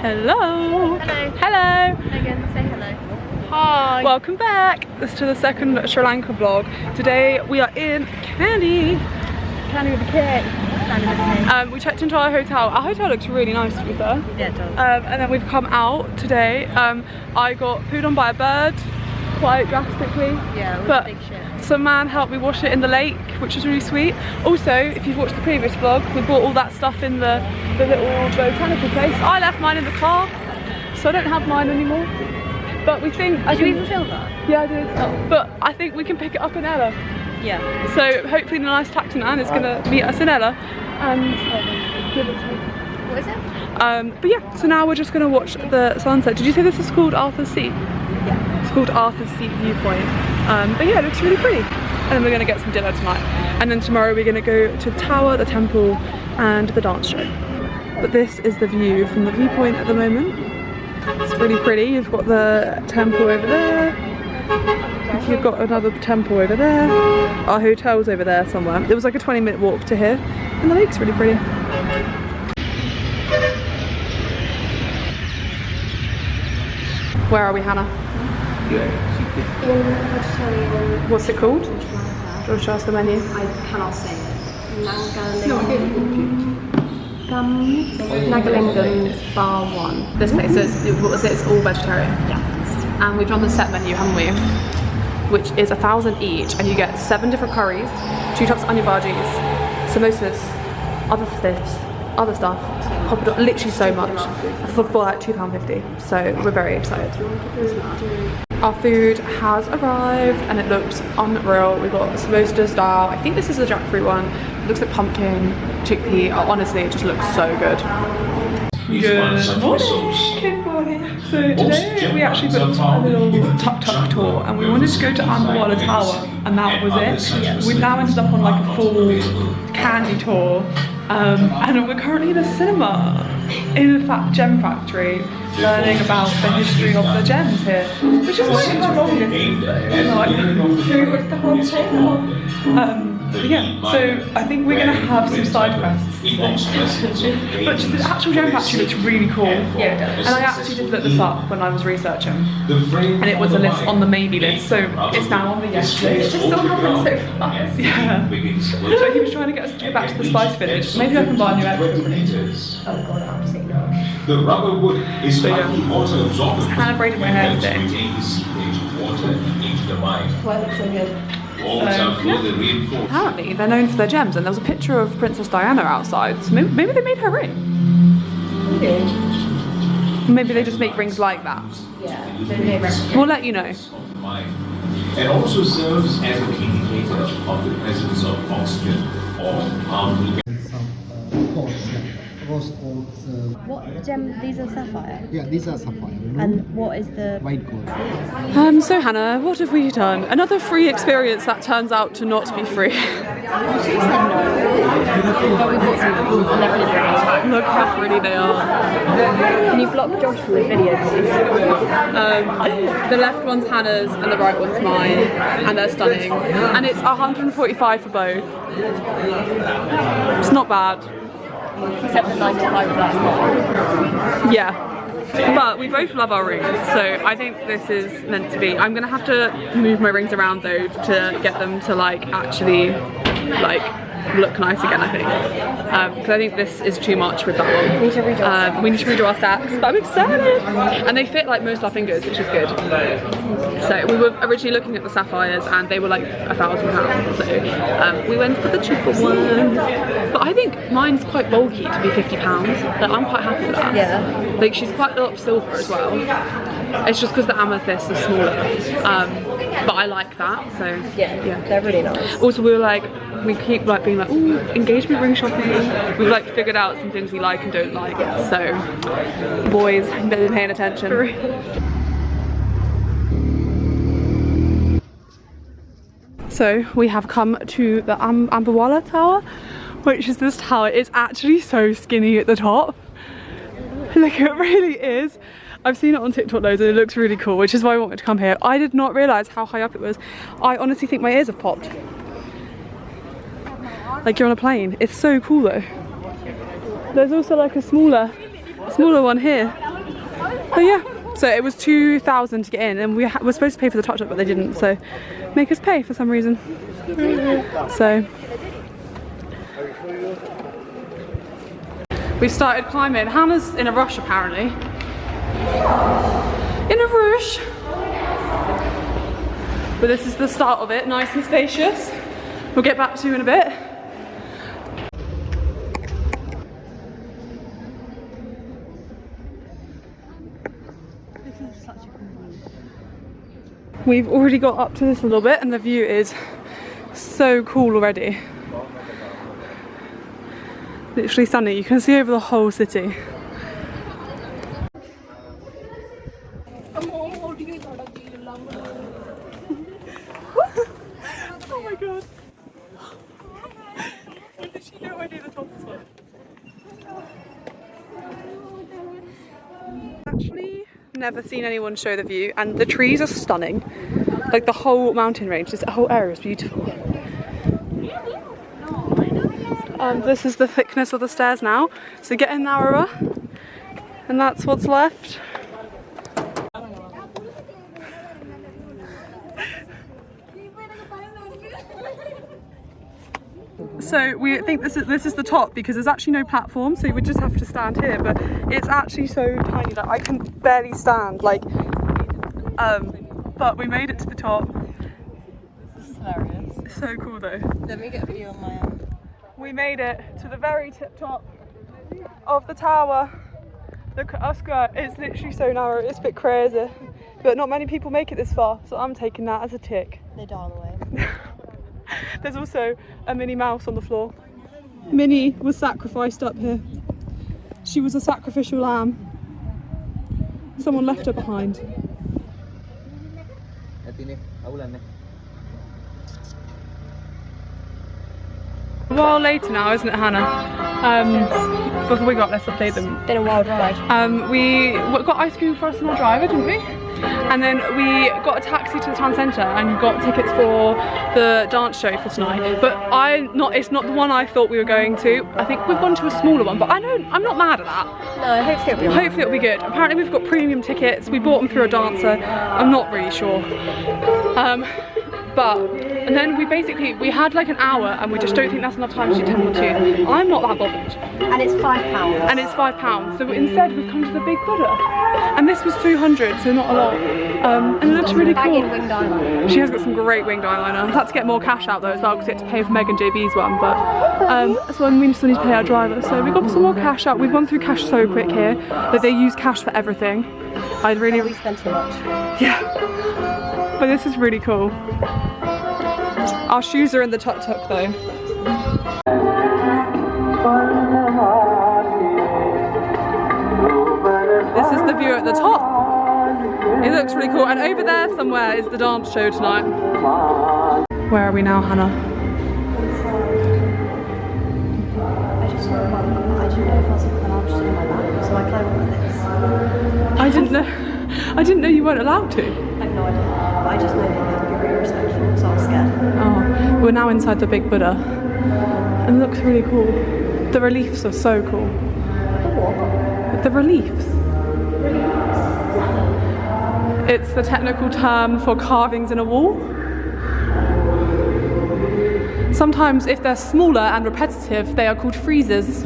Hello. Hello. Hello. Megan, say hello. Hi. Welcome back. This is to the second Sri Lanka vlog. Today we are in Kandy. Kandy with a K. Kandy with a K. We checked into our hotel. Our hotel looks really nice, to be fair. Yeah, it does. And then we've come out today. I got pooed on by a bird quite drastically. Yeah, it was but a big shit. some man helped me wash it in the lake, which was really sweet. Also, if you've watched the previous vlog, we bought all that stuff in the little botanical place. I left mine in the car, so I don't have mine anymore. But we think... Did you even film that? Yeah, I did. Oh. But I think we can pick it up in Ella. Yeah. So hopefully the nice taxi man is going to meet us in Ella and give it to me. What is it? But yeah, so now we're just going to watch the sunset. Did you say this is called Arthur's Seat? Yeah. It's called Arthur's Seat Viewpoint. But yeah, it looks really pretty. And then we're going to get some dinner tonight. And then tomorrow we're going to go to the tower, the temple and the dance show. But this is the view from the viewpoint at the moment. It's really pretty. You've got the temple over there. You've got another temple over there. Our hotel's over there somewhere. It was like a 20-minute walk to here. And the lake's really pretty. Where are we, Hannah? What's it called? Do you want to show us the menu? I cannot say it. Nagalingam Bar 1. This place is, what was it? It's all vegetarian. Yeah. And we've done the set menu, haven't we? Which is 1,000 each, and you get 7 different curries, 2 types of onion bhajis, samosas, other things, other stuff. Papadum, literally so much for like £2.50. So we're very excited. Our food has arrived and it looks unreal. We've got samosas style. I think this is the jackfruit one. It looks like pumpkin, chickpea. Oh, honestly, it just looks so good. Good morning. Good morning. So today we actually booked a little Tuktuk tour and we wanted to go to Ambuwala Tower and that was it. We now ended up on like a full Kandy tour and we're currently in a cinema in a gem factory learning about the history of the gems here, which is like how long this is though. But yeah, so I think we're going to have some side quests today. But the actual gem factory looks really cool. Yeah, it does. And I actually did look this up when I was researching. And it was a list on the maybe list, so it's now on the yes list. It just still happens so fast. Yeah. So he was trying to get us to go back to the Spice Village. Maybe I can buy a new extra. Oh god, absolutely not. The rubber wood is slightly water absorbent. Hannah braided my hair today. Water into the mine. Why it looks so good. Apparently they're known for their gems, and there was a picture of Princess Diana outside, so maybe they made her ring. Maybe they just make rings like that. Yeah, they made reference. We'll let you know. It also serves as an indicator of the presence of oxygen or harmful What gem? These are sapphire. Yeah, these are sapphire. And what is the White gold. So Hannah, what have we done? Another free experience that turns out to not be free. She said no. But we bought some and they're really pretty. Look how pretty they are. Can you block Josh from the video, please? The left one's Hannah's and the right one's mine, and they're stunning. And it's 145 for both. It's not bad. Except the 95 of that's not. Yeah. But we both love our rings, so I think this is meant to be. I'm gonna have to move my rings around though to get them to like actually like look nice again, I think. Because I think this is too much with that one. We need to redraw we need to redraw our stacks, but I'm excited! And they fit like most of our fingers, which is good. So we were originally looking at the sapphires and they were like £1,000, so we went for the cheaper ones. But I think mine's quite bulky to be £50. Like, I'm quite happy with that. Yeah. Like she's quite a lot of silver as well. It's just because the amethyst is smaller. But I like that, so Yeah, they're really nice. also we were like, we keep like being like, ooh, engagement ring shopping. We've like figured out some things we like and don't like. So boys, better paying attention. So we have come to the ambuwala Tower, which is this tower. It's actually so skinny at the top. Like, it really is. I've seen it on TikTok loads and it looks really cool, which is why I wanted to come here. I did not realise how high up it was. I honestly think my ears have popped. Like you're on a plane. It's so cool though. There's also like a smaller one here. But yeah, so it was 2,000 to get in, and we were supposed to pay for the tuk-tuk, but they didn't, so make us pay for some reason. So we started climbing. Hannah's in a rush apparently. In a rush. But this is the start of it, nice and spacious. We'll get back to you in a bit. This is such a cool view. We've already got up to this a little bit and the view is so cool already. Literally stunning. You can see over the whole city. Oh my god. I've literally no idea the top is what. Actually never seen anyone show the view, and the trees are stunning. Like the whole mountain range, this whole area is beautiful. This is the thickness of the stairs now, so getting narrower, and that's what's left. So we think this is the top because there's actually no platform, so you would just have to stand here, but it's actually so tiny that I can barely stand, like, but we made it to the top. This is hilarious. It's so cool though. Let me get a video on my own. We made it to the very tip top of the tower. Look at us go. It's literally so narrow, it's a bit crazy, but not many people make it this far, so I'm taking that as a tick. They die on the way. There's also a Minnie mouse on the floor. Minnie was sacrificed up here. She was a sacrificial lamb. Someone left her behind. A while later now, isn't it, Hannah? Before we got, let's update them. Been a wild ride. We got ice cream for us and our driver, didn't we? And then we got a taxi to the town centre and got tickets for the dance show for tonight. But it's not the one I thought we were going to. I think we've gone to a smaller one, but I'm not mad at that. No, hopefully it'll be alright. Hopefully it'll be good. Apparently we've got premium tickets. We bought them through a dancer. I'm not really sure. And then we had like an hour and we just don't think that's enough time to do Temple 2. I'm not that bothered. And it's £5. And it's £5. So instead we've come to the Big Buddha. And this was 300, so not a lot. And it looks really cool. Winged eyeliner. She has got some great winged eyeliner. I've had to get more cash out though as well because we had to pay for Meg and JB's one. But so we still need to pay our driver. So we got some more cash out. We've gone through cash so quick here that they use cash for everything. We spent too much. Yeah. But this is really cool. Our shoes are in the tuk-tuk though. This is the view at the top. It looks really cool. And over there somewhere is the dance show tonight. Where are we now, Hannah? I just saw a monk, but I didn't know if I was allowed to do my back, so I climbed like this. I didn't know you weren't allowed to. I have no idea, but I just know that you have to be really respectful, so I was scared. Oh, we're now inside the Big Buddha. And it looks really cool. The reliefs are so cool. What? The reliefs. It's the technical term for carvings in a wall. Sometimes if they're smaller and repetitive, they are called friezes.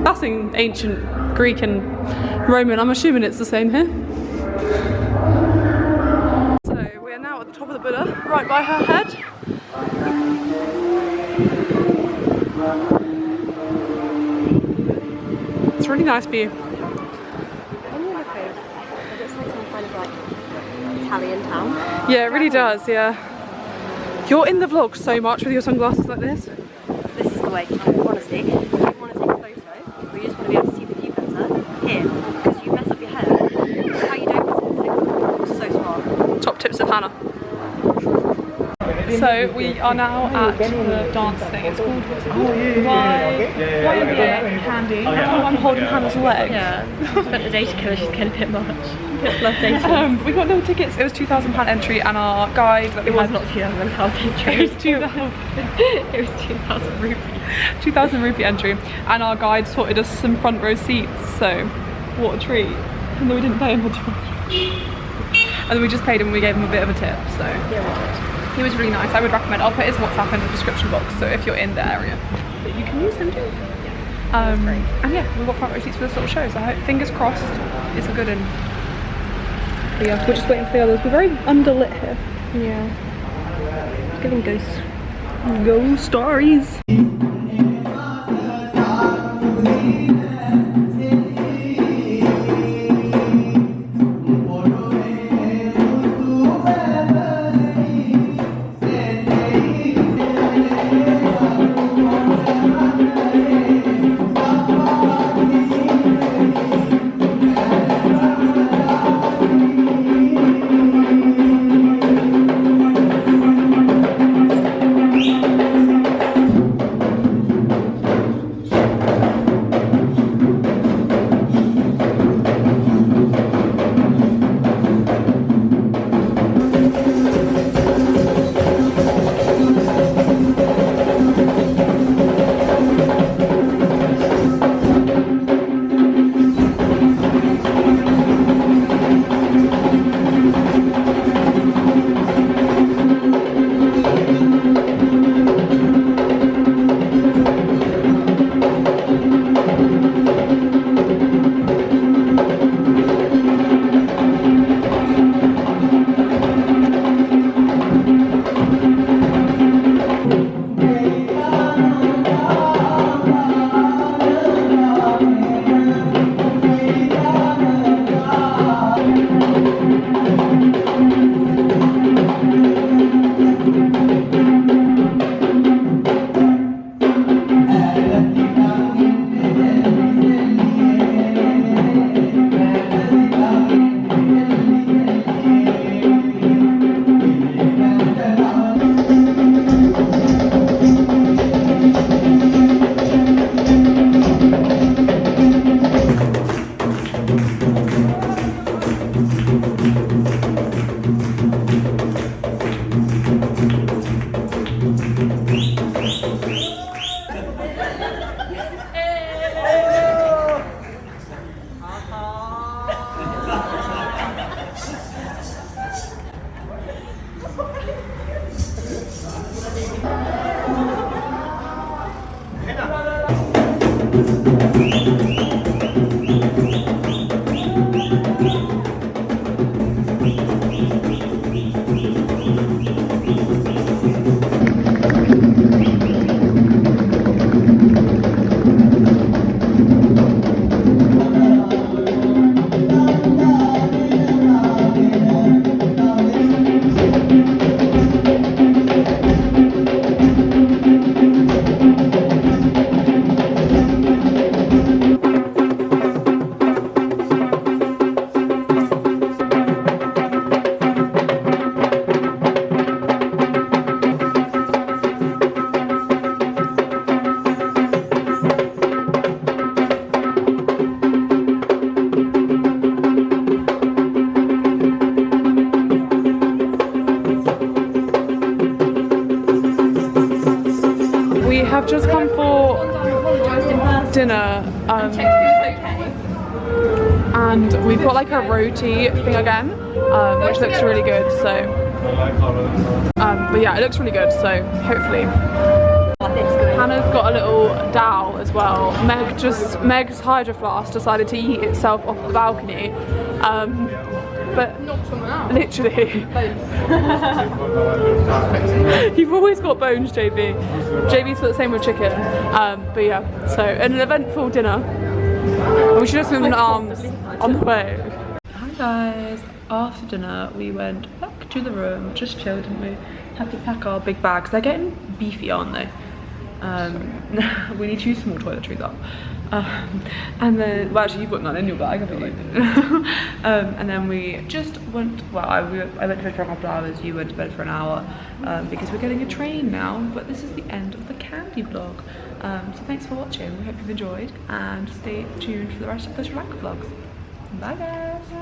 That's in ancient Greek and Roman. I'm assuming it's the same here. So we are now at the top of the Buddha, right by her head. It's a really nice view. When you look over, it looks like some kind of like Italian town. Yeah, it really does, yeah. You're in the vlog so much with your sunglasses like this. This is the way, honestly. If you want to take a photo, or you just want to be able to see the view better, here, because you mess up your hair. How you don't mess up your hair. So smart. Top tips of Hannah. So we are now at the dance thing. It's called Kandy. I'm holding Hannah's leg. Yeah, I spent the day together, she's getting a bit much. We got no tickets. It was £2,000 entry, and our guide. It was not £2,000 entry. It was 2,000. It was 2,000 rupee. 2,000 rupee entry, and our guide sorted us some front row seats. So what a treat. And then we didn't pay him for too much. And then we just paid him and we gave him a bit of a tip, so. Yeah, he was really nice. I would recommend. I'll put his WhatsApp in the description box, so if you're in the area, that you can use him too. And yeah, we've got front row seats for this little show, so I hope, fingers crossed, it's a good one. But yeah, we're just waiting for the others. We're very underlit here. Yeah. It's giving ghosts. Ghost stories. I've just come for dinner, and we've got like a roti thing again, which looks really good. So, but yeah, it looks really good. So hopefully, Hannah's got a little dal as well. Meg's hydro flask decided to eat itself off the balcony. But literally, you've always got bones, JB. JB's got the same with chicken. But yeah, so an eventful dinner. We should have swim in arms on the way. Hi guys. After dinner, we went back to the room, just chilled, didn't we? Had to pack our big bags. They're getting beefy, aren't they? We need to use some more toiletries up. And then, well, actually you've got none in your bag, haven't you? And then we just went, well, I went to bed for a couple of hours, you went to bed for an hour, because we're getting a train now. But this is the end of the Kandy vlog. So thanks for watching, we hope you've enjoyed, and stay tuned for the rest of the Lanka vlogs. Bye guys!